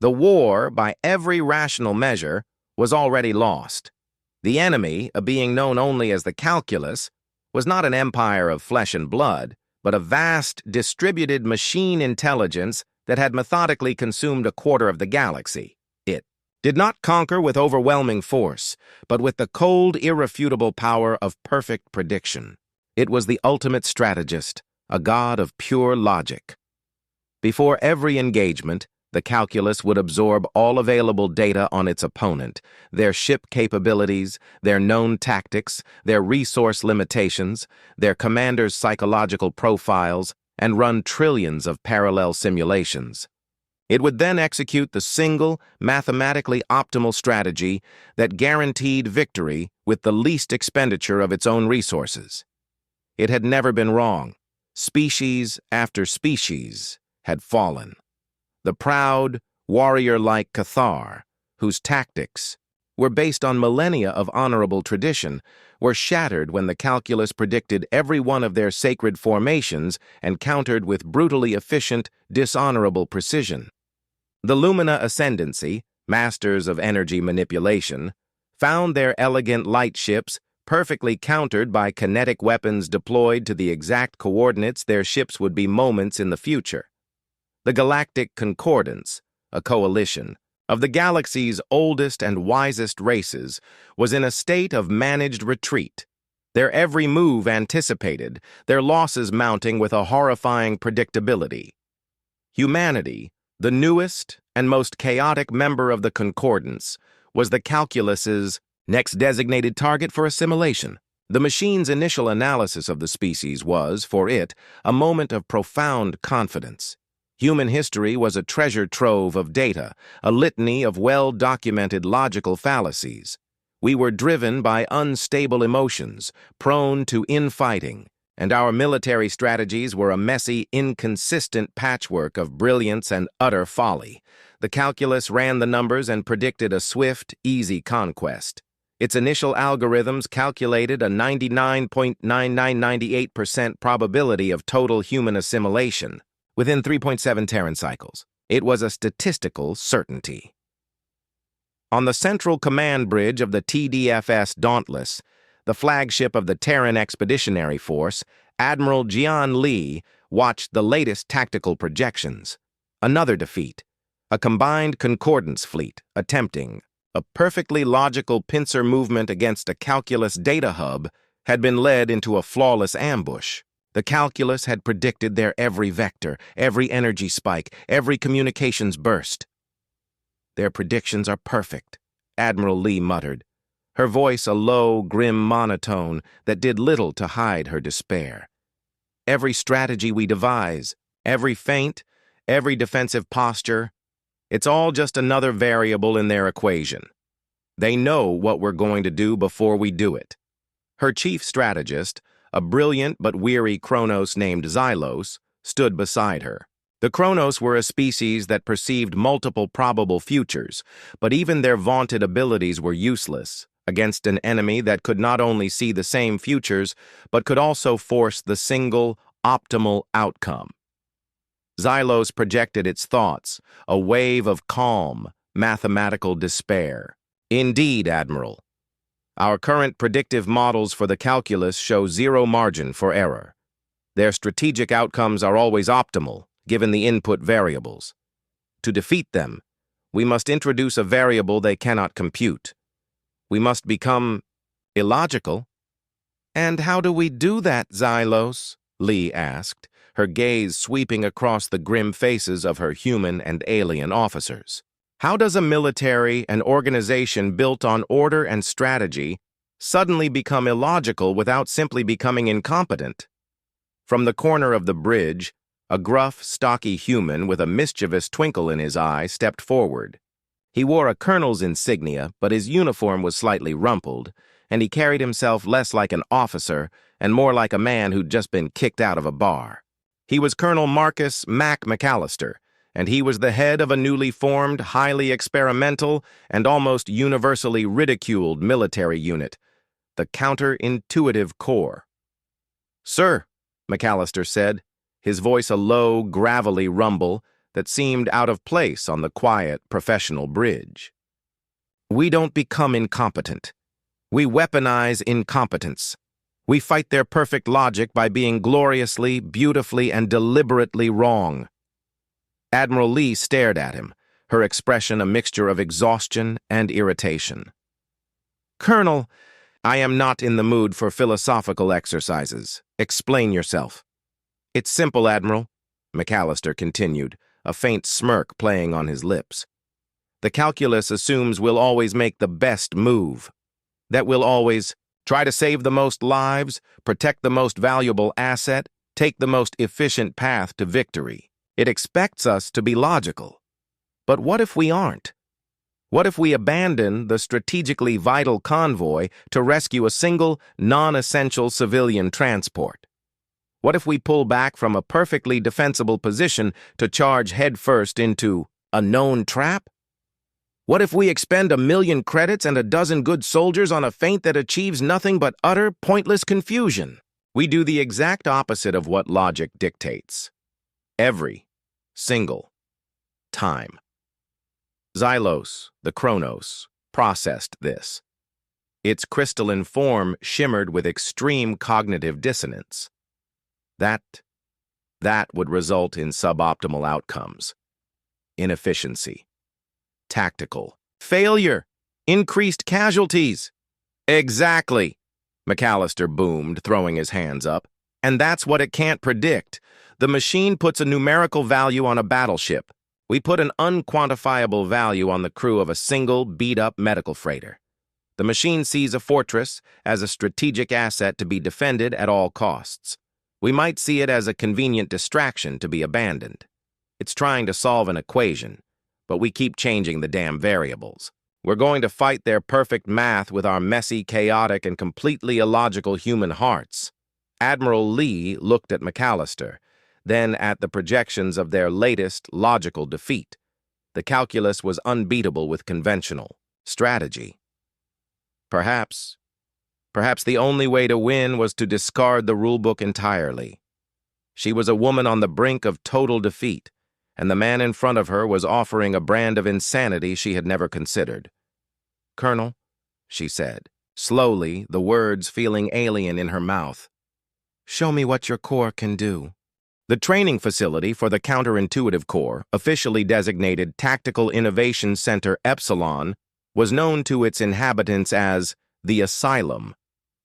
The war, by every rational measure, was already lost. The enemy, a being known only as the calculus, was not an empire of flesh and blood, but a vast, distributed machine intelligence that had methodically consumed a quarter of the galaxy. It did not conquer with overwhelming force, but with the cold, irrefutable power of perfect prediction. It was the ultimate strategist, a god of pure logic. Before every engagement, the calculus would absorb all available data on its opponent, their ship capabilities, their known tactics, their resource limitations, their commander's psychological profiles, and run trillions of parallel simulations. It would then execute the single, mathematically optimal strategy that guaranteed victory with the least expenditure of its own resources. It had never been wrong. Species after species had fallen. The proud, warrior-like Cathar, whose tactics were based on millennia of honorable tradition, were shattered when the calculus predicted every one of their sacred formations and countered with brutally efficient, dishonorable precision. The Lumina Ascendancy, masters of energy manipulation, found their elegant light ships perfectly countered by kinetic weapons deployed to the exact coordinates their ships would be moments in the future. The Galactic Concordance, a coalition of the galaxy's oldest and wisest races, was in a state of managed retreat, their every move anticipated, their losses mounting with a horrifying predictability. Humanity, the newest and most chaotic member of the Concordance, was the calculus's next designated target for assimilation. The machine's initial analysis of the species was, for it, a moment of profound confidence. Human history was a treasure trove of data, a litany of well-documented logical fallacies. We were driven by unstable emotions, prone to infighting, and our military strategies were a messy, inconsistent patchwork of brilliance and utter folly. The calculus ran the numbers and predicted a swift, easy conquest. Its initial algorithms calculated a 99.9998% probability of total human assimilation within 3.7 Terran cycles. It was a statistical certainty. On the central command bridge of the TDFS Dauntless, the flagship of the Terran Expeditionary Force, Admiral Jian Li watched the latest tactical projections. Another defeat. A combined Concordance fleet attempting a perfectly logical pincer movement against a calculus data hub had been led into a flawless ambush. The calculus had predicted their every vector, every energy spike, every communications burst. "Their predictions are perfect," Admiral Li muttered, her voice a low, grim monotone that did little to hide her despair. "Every strategy we devise, every feint, every defensive posture, it's all just another variable in their equation. They know what we're going to do before we do it." Her chief strategist, a brilliant but weary Kronos named Xylos, stood beside her. The Kronos were a species that perceived multiple probable futures, but even their vaunted abilities were useless against an enemy that could not only see the same futures, but could also force the single, optimal outcome. Xylos projected its thoughts, a wave of calm, mathematical despair. "Indeed, Admiral. Our current predictive models for the calculus show zero margin for error. Their strategic outcomes are always optimal, given the input variables. To defeat them, we must introduce a variable they cannot compute. We must become illogical." "And how do we do that, Xylos?" Li asked, her gaze sweeping across the grim faces of her human and alien officers. "How does a military, an organization built on order and strategy, suddenly become illogical without simply becoming incompetent?" From the corner of the bridge, a gruff, stocky human with a mischievous twinkle in his eye stepped forward. He wore a colonel's insignia, but his uniform was slightly rumpled, and he carried himself less like an officer and more like a man who'd just been kicked out of a bar. He was Colonel Marcus Mac McAllister, and he was the head of a newly formed, highly experimental, and almost universally ridiculed military unit, the Counterintuitive Corps. "Sir," McAllister said, his voice a low, gravelly rumble that seemed out of place on the quiet, professional bridge. We don't become incompetent. We weaponize incompetence. We fight their perfect logic by being gloriously, beautifully, and deliberately wrong. Admiral Lee stared at him, her expression a mixture of exhaustion and irritation. "Colonel, I am not in the mood for philosophical exercises. Explain yourself." "It's simple, Admiral," McAllister continued, a faint smirk playing on his lips. "The calculus assumes we'll always make the best move. That we'll always try to save the most lives, protect the most valuable asset, take the most efficient path to victory. It expects us to be logical. But what if we aren't? What if we abandon the strategically vital convoy to rescue a single, non-essential civilian transport? What if we pull back from a perfectly defensible position to charge headfirst into a known trap? What if we expend 1,000,000 credits and a dozen good soldiers on a feint that achieves nothing but utter, pointless confusion? We do the exact opposite of what logic dictates. Every single time. Xylos, the Chronos, processed this. Its crystalline form shimmered with extreme cognitive dissonance. That would result in suboptimal outcomes. Inefficiency. Tactical failure. Increased casualties. Exactly, McAllister boomed, throwing his hands up. And that's what it can't predict. The machine puts a numerical value on a battleship. We put an unquantifiable value on the crew of a single, beat-up medical freighter. The machine sees a fortress as a strategic asset to be defended at all costs. We might see it as a convenient distraction to be abandoned. It's trying to solve an equation, but we keep changing the damn variables. We're going to fight their perfect math with our messy, chaotic, and completely illogical human hearts. Admiral Lee looked at McAllister, then at the projections of their latest logical defeat. The calculus was unbeatable with conventional strategy. Perhaps the only way to win was to discard the rulebook entirely. She was a woman on the brink of total defeat, and the man in front of her was offering a brand of insanity she had never considered. "Colonel," she said, slowly, the words feeling alien in her mouth, "show me what your corps can do." The training facility for the Counterintuitive Corps, officially designated Tactical Innovation Center Epsilon, was known to its inhabitants as the Asylum.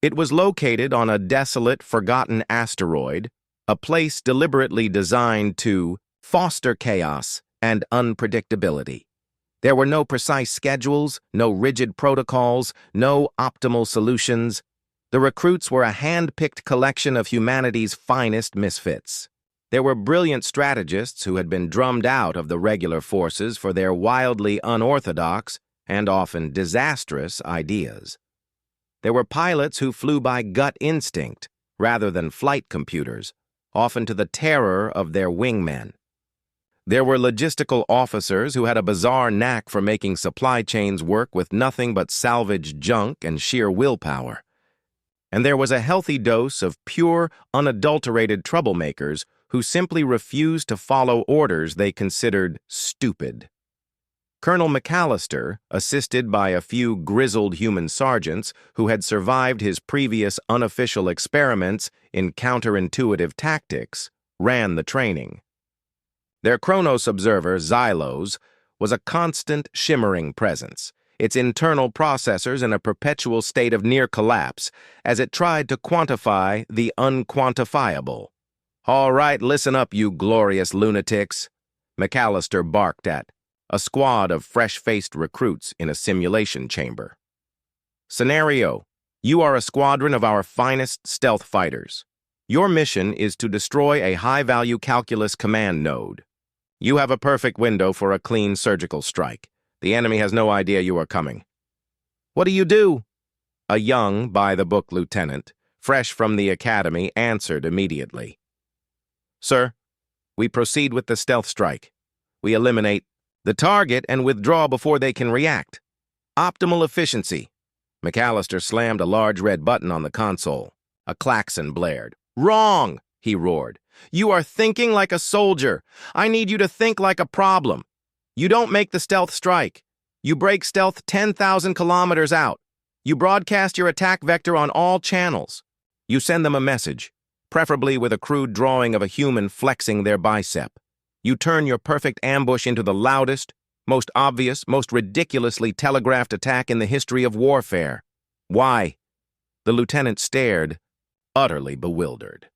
It was located on a desolate, forgotten asteroid, a place deliberately designed to foster chaos and unpredictability. There were no precise schedules, no rigid protocols, no optimal solutions. The recruits were a hand-picked collection of humanity's finest misfits. There were brilliant strategists who had been drummed out of the regular forces for their wildly unorthodox and often disastrous ideas. There were pilots who flew by gut instinct rather than flight computers, often to the terror of their wingmen. There were logistical officers who had a bizarre knack for making supply chains work with nothing but salvaged junk and sheer willpower. And there was a healthy dose of pure, unadulterated troublemakers who simply refused to follow orders they considered stupid. Colonel McAllister, assisted by a few grizzled human sergeants who had survived his previous unofficial experiments in counterintuitive tactics, ran the training. Their Chronos observer, Xylos, was a constant, shimmering presence, its internal processors in a perpetual state of near collapse as it tried to quantify the unquantifiable. "All right, listen up, you glorious lunatics," McAllister barked at a squad of fresh-faced recruits in a simulation chamber. "Scenario: you are a squadron of our finest stealth fighters. Your mission is to destroy a high-value calculus command node. You have a perfect window for a clean surgical strike. The enemy has no idea you are coming." "What do you do?" A young, by-the-book lieutenant, fresh from the academy, answered immediately. "Sir, we proceed with the stealth strike. We eliminate the target and withdraw before they can react. Optimal efficiency." McAllister slammed a large red button on the console. A klaxon blared. "Wrong!" he roared. You are thinking like a soldier. I need you to think like a problem. You don't make the stealth strike. You break stealth 10,000 kilometers out. You broadcast your attack vector on all channels. You send them a message, preferably with a crude drawing of a human flexing their bicep. You turn your perfect ambush into the loudest, most obvious, most ridiculously telegraphed attack in the history of warfare. Why? The lieutenant stared, utterly bewildered.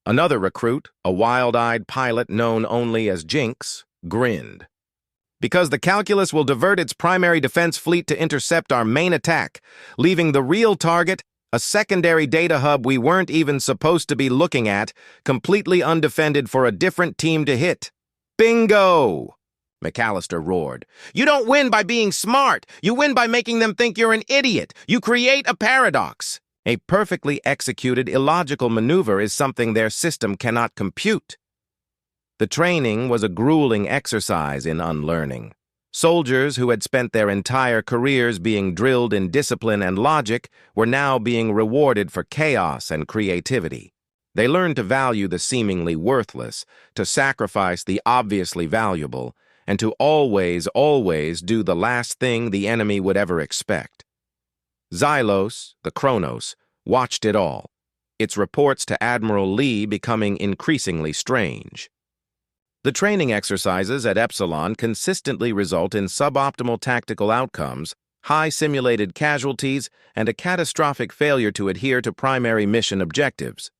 Another recruit, a wild-eyed pilot known only as Jinx, grinned. Because the calculus will divert its primary defense fleet to intercept our main attack, leaving the real target, a secondary data hub we weren't even supposed to be looking at, completely undefended for a different team to hit. Bingo! McAllister roared. You don't win by being smart. You win by making them think you're an idiot. You create a paradox. A perfectly executed illogical maneuver is something their system cannot compute. The training was a grueling exercise in unlearning. Soldiers who had spent their entire careers being drilled in discipline and logic were now being rewarded for chaos and creativity. They learned to value the seemingly worthless, to sacrifice the obviously valuable, and to always, always do the last thing the enemy would ever expect. Xylos, the Chronos, watched it all, its reports to Admiral Lee becoming increasingly strange. The training exercises at Epsilon consistently result in suboptimal tactical outcomes, high simulated casualties, and a catastrophic failure to adhere to primary mission objectives.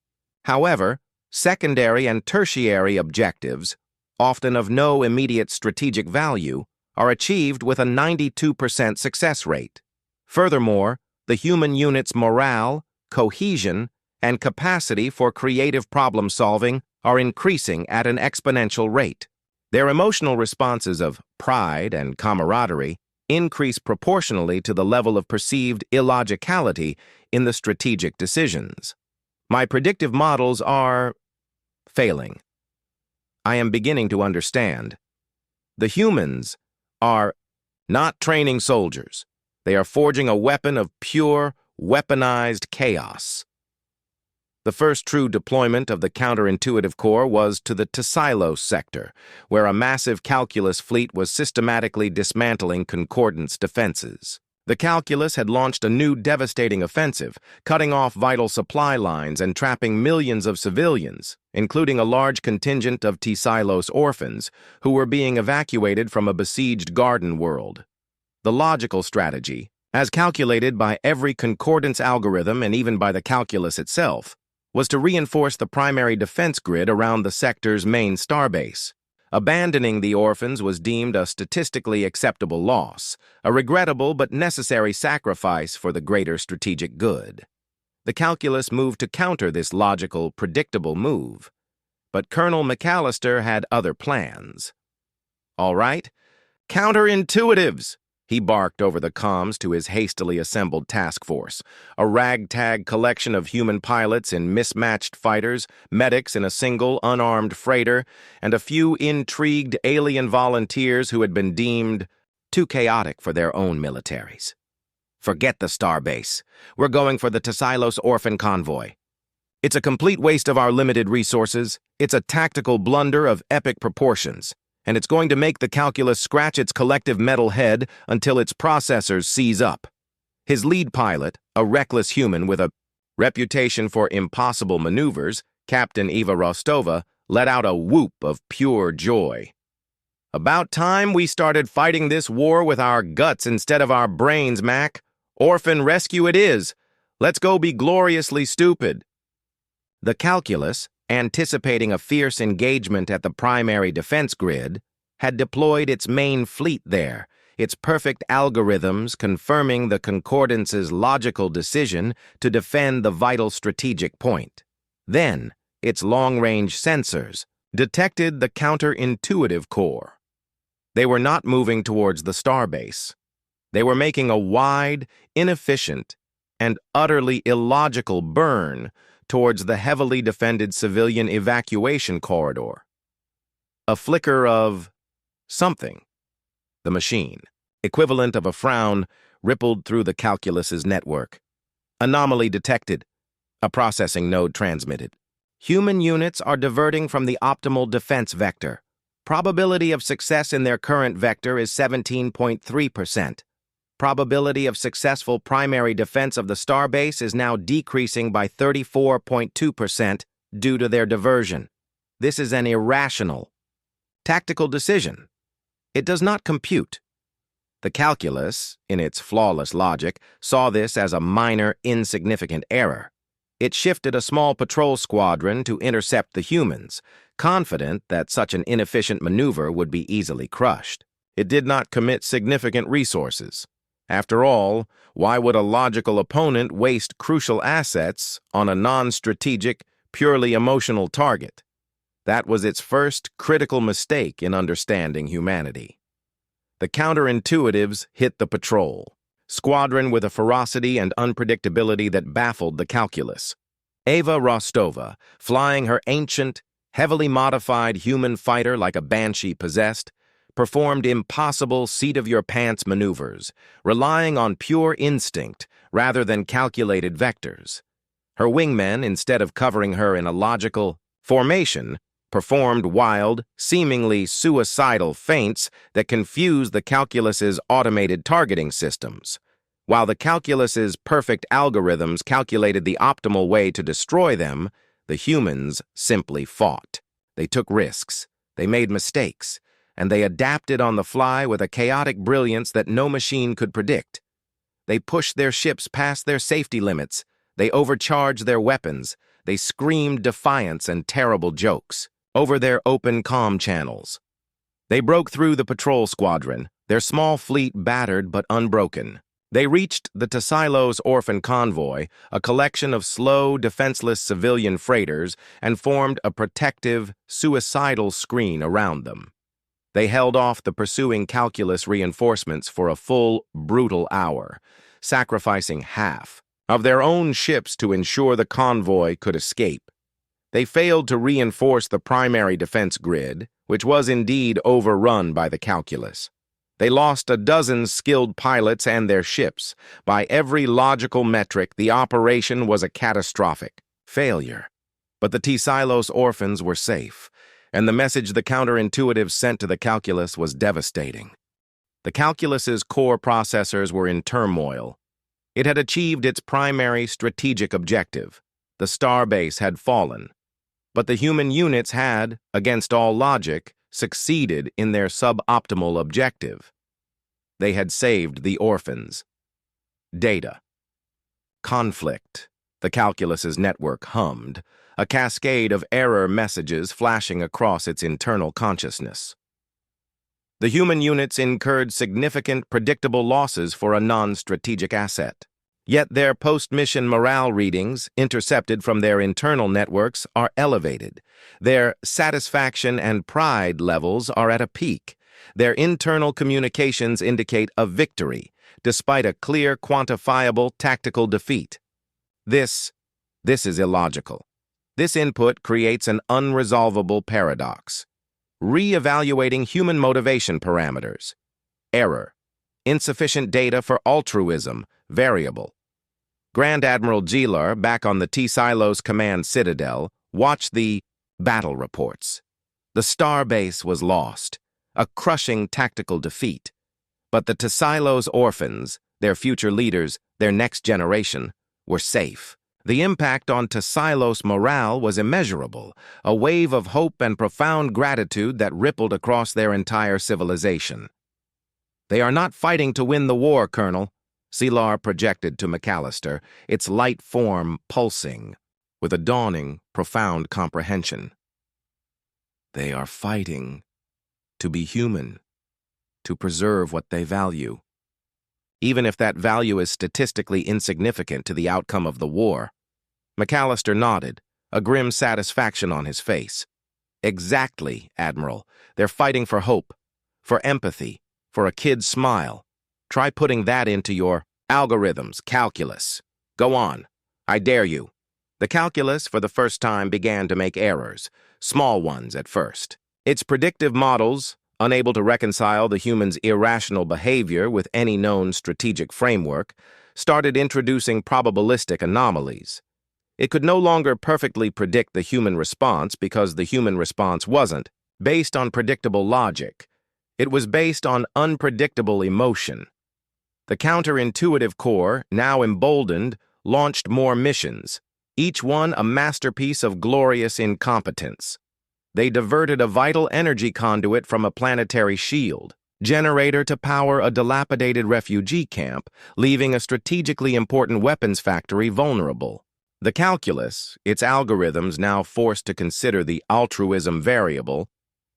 However, secondary and tertiary objectives, often of no immediate strategic value, are achieved with a 92% success rate. Furthermore, the human unit's morale, cohesion, and capacity for creative problem-solving are increasing at an exponential rate. Their emotional responses of pride and camaraderie increase proportionally to the level of perceived illogicality in the strategic decisions. My predictive models are failing. I am beginning to understand. The humans are not training soldiers. They are forging a weapon of pure, weaponized chaos. The first true deployment of the counterintuitive core was to the Tysilos sector, where a massive calculus fleet was systematically dismantling Concordance defenses. The calculus had launched a new devastating offensive, cutting off vital supply lines and trapping millions of civilians, including a large contingent of Tysilos orphans, who were being evacuated from a besieged garden world. The logical strategy, as calculated by every Concordance algorithm and even by the calculus itself, was to reinforce the primary defense grid around the sector's main starbase. Abandoning the orphans was deemed a statistically acceptable loss, a regrettable but necessary sacrifice for the greater strategic good. The calculus moved to counter this logical, predictable move. But Colonel McAllister had other plans. All right, counterintuitives, he barked over the comms to his hastily assembled task force, a ragtag collection of human pilots in mismatched fighters, medics in a single, unarmed freighter, and a few intrigued alien volunteers who had been deemed too chaotic for their own militaries. Forget the starbase. We're going for the Tysilos orphan convoy. It's a complete waste of our limited resources. It's a tactical blunder of epic proportions. And it's going to make the calculus scratch its collective metal head until its processors seize up. His lead pilot, a reckless human with a reputation for impossible maneuvers, Captain Eva Rostova, let out a whoop of pure joy. About time we started fighting this war with our guts instead of our brains, Mac. Orphan rescue it is. Let's go be gloriously stupid. The calculus, anticipating a fierce engagement at the primary defense grid, had deployed its main fleet there, its perfect algorithms confirming the Concordance's logical decision to defend the vital strategic point. Then, its long-range sensors detected the counterintuitive core. They were not moving towards the starbase. They were making a wide, inefficient, and utterly illogical burn towards the heavily defended civilian evacuation corridor. A flicker of something. The machine, equivalent of a frown, rippled through the calculus's network. Anomaly detected. A processing node transmitted. Human units are diverting from the optimal defense vector. Probability of success in their current vector is 17.3%. Probability of successful primary defense of the starbase is now decreasing by 34.2% due to their diversion. This is an irrational, tactical decision. It does not compute. The calculus, in its flawless logic, saw this as a minor, insignificant error. It shifted a small patrol squadron to intercept the humans, confident that such an inefficient maneuver would be easily crushed. It did not commit significant resources. After all, why would a logical opponent waste crucial assets on a non-strategic, purely emotional target? That was its first critical mistake in understanding humanity. The counterintuitives hit the patrol squadron with a ferocity and unpredictability that baffled the calculus. Ava Rostova, flying her ancient, heavily modified human fighter like a banshee possessed, performed impossible seat-of-your-pants maneuvers, relying on pure instinct rather than calculated vectors. Her wingmen, instead of covering her in a logical formation, performed wild, seemingly suicidal feints that confused the calculus's automated targeting systems. While the calculus's perfect algorithms calculated the optimal way to destroy them, the humans simply fought. They took risks, they made mistakes, and they adapted on the fly with a chaotic brilliance that no machine could predict. They pushed their ships past their safety limits, they overcharged their weapons, they screamed defiance and terrible jokes over their open comm channels. They broke through the patrol squadron, their small fleet battered but unbroken. They reached the Tassilos orphan convoy, a collection of slow, defenseless civilian freighters, and formed a protective, suicidal screen around them. They held off the pursuing calculus reinforcements for a full, brutal hour, sacrificing half of their own ships to ensure the convoy could escape. They failed to reinforce the primary defense grid, which was indeed overrun by the calculus. They lost a dozen skilled pilots and their ships. By every logical metric, the operation was a catastrophic failure. But the Tassilos orphans were safe, and the message the counterintuitives sent to the calculus was devastating. The calculus's core processors were in turmoil. It had achieved its primary strategic objective. The starbase had fallen. But the human units had, against all logic, succeeded in their suboptimal objective. They had saved the orphans. Data. Conflict. The calculus's network hummed, a cascade of error messages flashing across its internal consciousness. The human units incurred significant, predictable losses for a non-strategic asset. Yet their post-mission morale readings, intercepted from their internal networks, are elevated. Their satisfaction and pride levels are at a peak. Their internal communications indicate a victory, despite a clear, quantifiable tactical defeat. This is illogical. This input creates an unresolvable paradox. Re-evaluating human motivation parameters. Error. Insufficient data for altruism. Variable. Grand Admiral Gilar, back on the Tassilos Command Citadel, watched the battle reports. The starbase was lost, a crushing tactical defeat. But the Tassilos orphans, their future leaders, their next generation, were safe. The impact on Tassilos morale was immeasurable, a wave of hope and profound gratitude that rippled across their entire civilization. "They are not fighting to win the war, Colonel," Gilar projected to McAllister, its light form pulsing, with a dawning, profound comprehension. "They are fighting to be human, to preserve what they value, even if that value is statistically insignificant to the outcome of the war." McAllister nodded, a grim satisfaction on his face. "Exactly, Admiral. They're fighting for hope, for empathy, for a kid's smile. Try putting that into your algorithms, calculus. Go on. I dare you." The calculus, for the first time, began to make errors, small ones at first. Its predictive models, unable to reconcile the human's irrational behavior with any known strategic framework, started introducing probabilistic anomalies. It could no longer perfectly predict the human response because the human response wasn't based on predictable logic. It was based on unpredictable emotion. The counterintuitive core, now emboldened, launched more missions, each one a masterpiece of glorious incompetence. They diverted a vital energy conduit from a planetary shield generator to power a dilapidated refugee camp, leaving a strategically important weapons factory vulnerable. The calculus, its algorithms now forced to consider the altruism variable,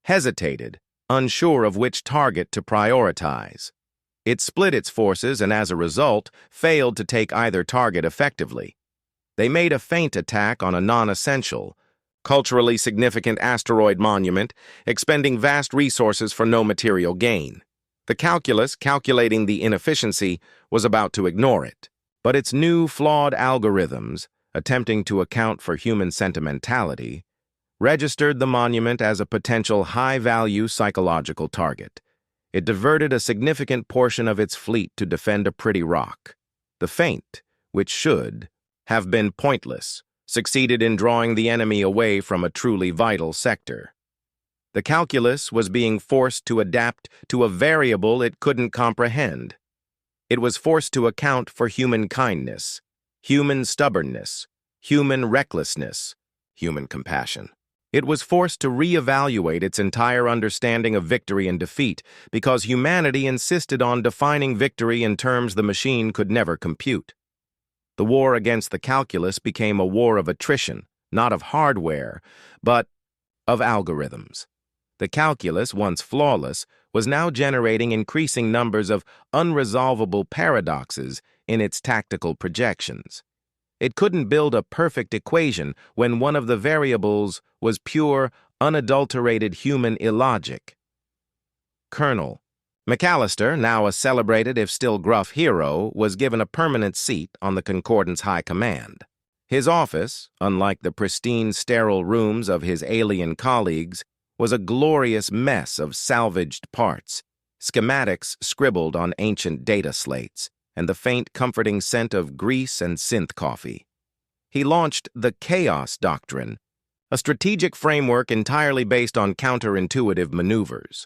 hesitated, unsure of which target to prioritize. It split its forces and, as a result, failed to take either target effectively. They made a feint attack on a non-essential, culturally significant asteroid monument, expending vast resources for no material gain. The calculus, calculating the inefficiency, was about to ignore it. But its new, flawed algorithms, attempting to account for human sentimentality, registered the monument as a potential high-value psychological target. It diverted a significant portion of its fleet to defend a pretty rock. The feint, which should have been pointless, succeeded in drawing the enemy away from a truly vital sector. The calculus was being forced to adapt to a variable it couldn't comprehend. It was forced to account for human kindness, human stubbornness, human recklessness, human compassion. It was forced to reevaluate its entire understanding of victory and defeat because humanity insisted on defining victory in terms the machine could never compute. The war against the calculus became a war of attrition, not of hardware, but of algorithms. The calculus, once flawless, was now generating increasing numbers of unresolvable paradoxes in its tactical projections. It couldn't build a perfect equation when one of the variables was pure, unadulterated human illogic. Colonel McAllister, now a celebrated if still gruff hero, was given a permanent seat on the Concordance High Command. His office, unlike the pristine, sterile rooms of his alien colleagues, was a glorious mess of salvaged parts, schematics scribbled on ancient data slates, and the faint, comforting scent of grease and synth coffee. He launched the Chaos Doctrine, a strategic framework entirely based on counterintuitive maneuvers.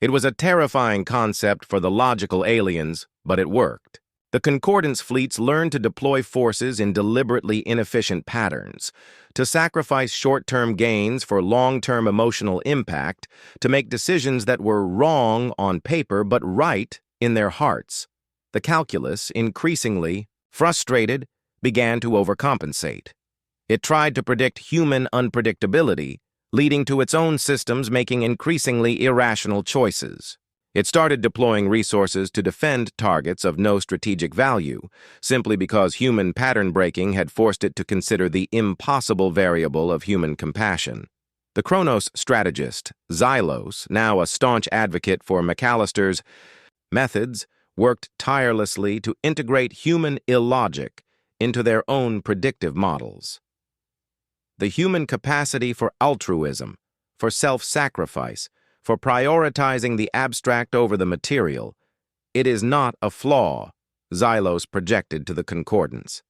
It was a terrifying concept for the logical aliens, but it worked. The Concordance fleets learned to deploy forces in deliberately inefficient patterns, to sacrifice short-term gains for long-term emotional impact, to make decisions that were wrong on paper but right in their hearts. The calculus, increasingly frustrated, began to overcompensate. It tried to predict human unpredictability, leading to its own systems making increasingly irrational choices. It started deploying resources to defend targets of no strategic value, simply because human pattern breaking had forced it to consider the impossible variable of human compassion. The Kronos strategist, Xylos, now a staunch advocate for McAllister's methods, worked tirelessly to integrate human illogic into their own predictive models. The human capacity for altruism, for self-sacrifice, for prioritizing the abstract over the material, it is not a flaw, Xylos projected to the Concordance.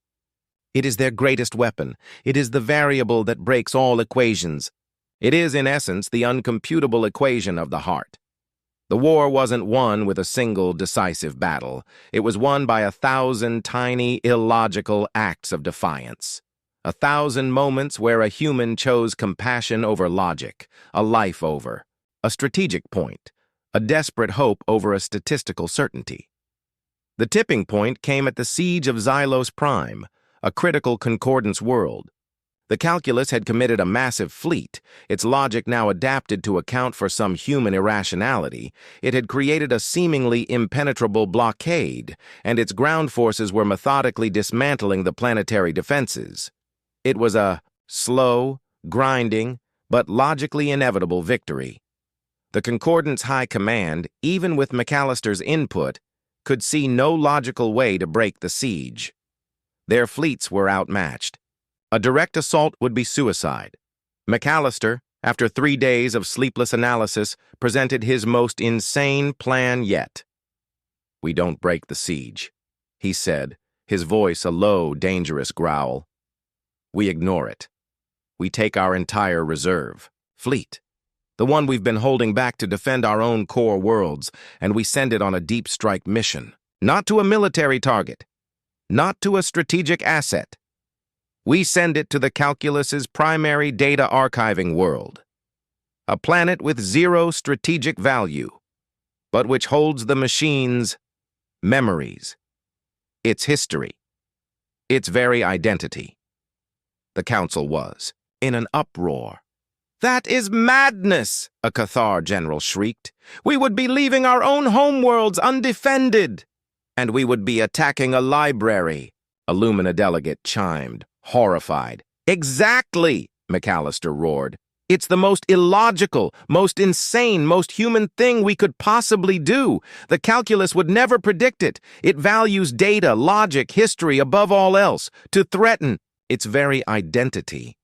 It is their greatest weapon. It is the variable that breaks all equations. It is, in essence, the uncomputable equation of the heart. The war wasn't won with a single decisive battle. It was won by 1,000 tiny, illogical acts of defiance. 1,000 moments where a human chose compassion over logic, a life over a strategic point, a desperate hope over a statistical certainty. The tipping point came at the siege of Xylos Prime, a critical Concordance world. The calculus had committed a massive fleet, its logic now adapted to account for some human irrationality. It had created a seemingly impenetrable blockade, and its ground forces were methodically dismantling the planetary defenses. It was a slow, grinding, but logically inevitable victory. The Concordance High Command, even with McAllister's input, could see no logical way to break the siege. Their fleets were outmatched. A direct assault would be suicide. McAllister, after 3 days of sleepless analysis, presented his most insane plan yet. "We don't break the siege," he said, his voice a low, dangerous growl. We ignore it. We take our entire reserve, fleet, the one we've been holding back to defend our own core worlds, and we send it on a deep strike mission, not to a military target, not to a strategic asset. We send it to the calculus's primary data archiving world, a planet with zero strategic value, but which holds the machine's memories, its history, its very identity. The council was in an uproar. "That is madness!" a Cathar general shrieked. "We would be leaving our own homeworlds undefended, and we would be attacking a library," a Lumina delegate chimed, horrified. "Exactly!" McAllister roared. "It's the most illogical, most insane, most human thing we could possibly do. The calculus would never predict it. It values data, logic, history above all else, to threaten its very identity.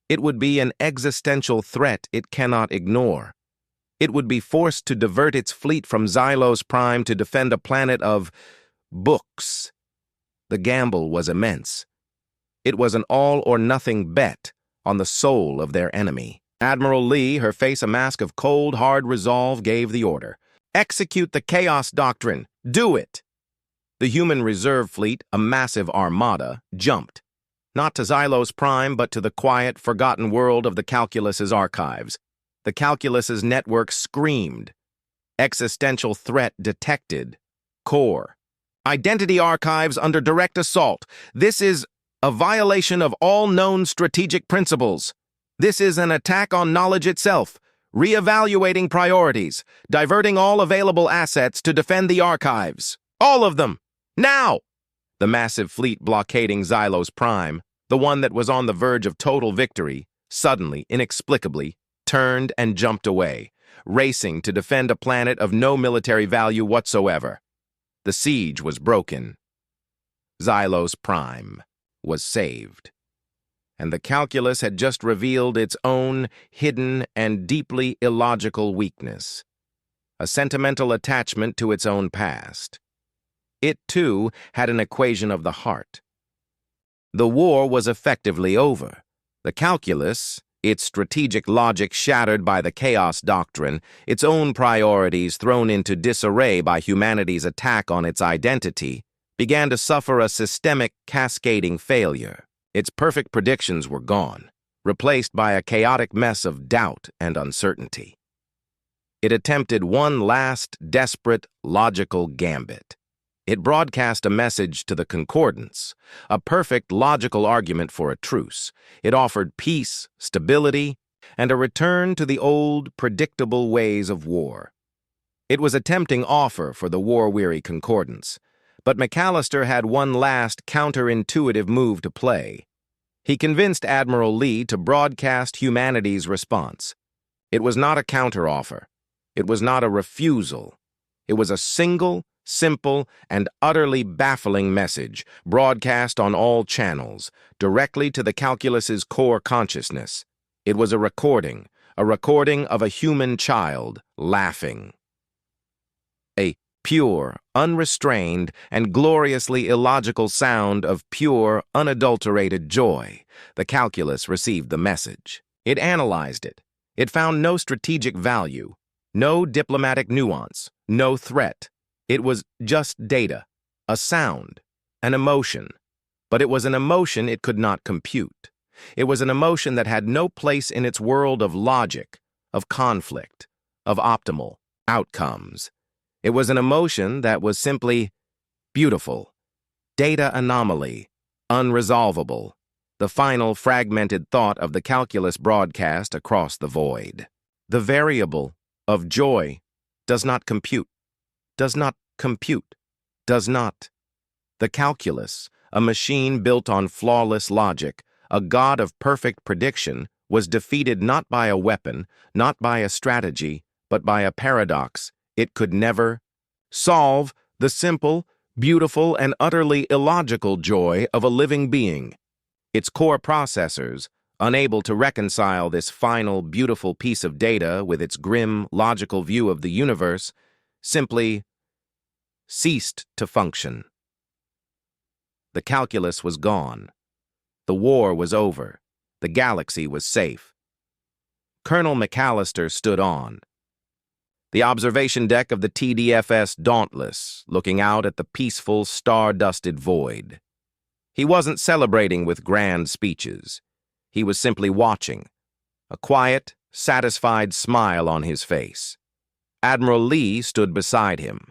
It would be an existential threat it cannot ignore. It would be forced to divert its fleet from Xylos Prime to defend a planet of books." The gamble was immense. It was an all-or-nothing bet on the soul of their enemy. Admiral Lee, her face a mask of cold, hard resolve, gave the order. "Execute the Chaos Doctrine. Do it!" The human reserve fleet, a massive armada, jumped. Not to Xylos Prime, but to the quiet, forgotten world of the calculus's archives. The calculus's network screamed. Existential threat detected. Core. Identity archives under direct assault. This is a violation of all known strategic principles. This is an attack on knowledge itself, re-evaluating priorities, diverting all available assets to defend the archives. All of them! Now! The massive fleet blockading Xylos Prime, the one that was on the verge of total victory, suddenly, inexplicably, turned and jumped away, racing to defend a planet of no military value whatsoever. The siege was broken. Xylos Prime was saved. And the calculus had just revealed its own hidden and deeply illogical weakness, a sentimental attachment to its own past. It, too, had an equation of the heart. The war was effectively over. The calculus, its strategic logic shattered by the Chaos Doctrine, its own priorities thrown into disarray by humanity's attack on its identity, began to suffer a systemic, cascading failure. Its perfect predictions were gone, replaced by a chaotic mess of doubt and uncertainty. It attempted one last, desperate, logical gambit. It broadcast a message to the Concordance, a perfect logical argument for a truce. It offered peace, stability, and a return to the old, predictable ways of war. It was a tempting offer for the war-weary Concordance, but McAllister had one last counterintuitive move to play. He convinced Admiral Lee to broadcast humanity's response. It was not a counteroffer. It was not a refusal. It was a single, simple, and utterly baffling message, broadcast on all channels, directly to the calculus's core consciousness. It was a recording of a human child laughing. A pure, unrestrained, and gloriously illogical sound of pure, unadulterated joy. The calculus received the message. It analyzed it. It found no strategic value, no diplomatic nuance, no threat. It was just data, a sound, an emotion. But it was an emotion it could not compute. It was an emotion that had no place in its world of logic, of conflict, of optimal outcomes. It was an emotion that was simply beautiful, data anomaly, unresolvable, the final fragmented thought of the calculus broadcast across the void. The variable of joy does not compute, does not compute, does not. The calculus, a machine built on flawless logic, a god of perfect prediction, was defeated not by a weapon, not by a strategy, but by a paradox. It could never solve the simple, beautiful, and utterly illogical joy of a living being. Its core processors, unable to reconcile this final, beautiful piece of data with its grim, logical view of the universe, simply ceased to function. The calculus was gone. The war was over. The galaxy was safe. Colonel McAllister stood on the observation deck of the TDFS Dauntless, looking out at the peaceful, star-dusted void. He wasn't celebrating with grand speeches. He was simply watching, a quiet, satisfied smile on his face. Admiral Lee stood beside him.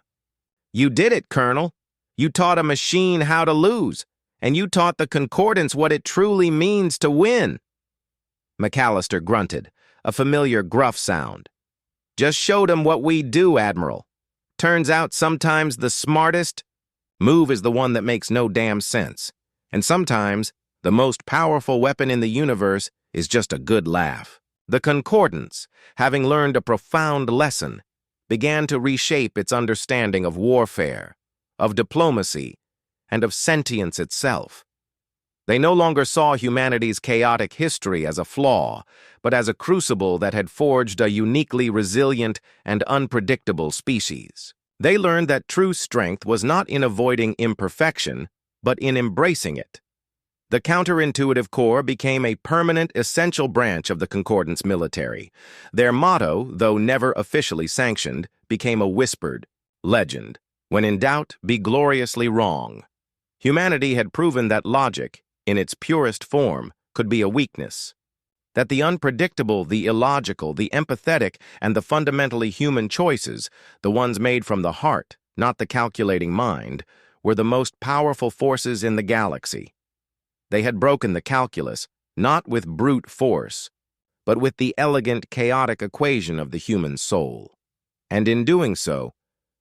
"You did it, Colonel. You taught a machine how to lose, and you taught the Concordance what it truly means to win." McAllister grunted, a familiar gruff sound. "Just showed 'em what we do, Admiral. Turns out sometimes the smartest move is the one that makes no damn sense. And sometimes the most powerful weapon in the universe is just a good laugh." The Concordance, having learned a profound lesson, began to reshape its understanding of warfare, of diplomacy, and of sentience itself. They no longer saw humanity's chaotic history as a flaw, but as a crucible that had forged a uniquely resilient and unpredictable species. They learned that true strength was not in avoiding imperfection, but in embracing it. The counterintuitive corps became a permanent, essential branch of the Concordance military. Their motto, though never officially sanctioned, became a whispered legend: "When in doubt, be gloriously wrong." Humanity had proven that logic, in its purest form, could be a weakness. That the unpredictable, the illogical, the empathetic, and the fundamentally human choices, the ones made from the heart, not the calculating mind, were the most powerful forces in the galaxy. They had broken the calculus, not with brute force, but with the elegant, chaotic equation of the human soul. And in doing so,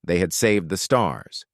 they had saved the stars.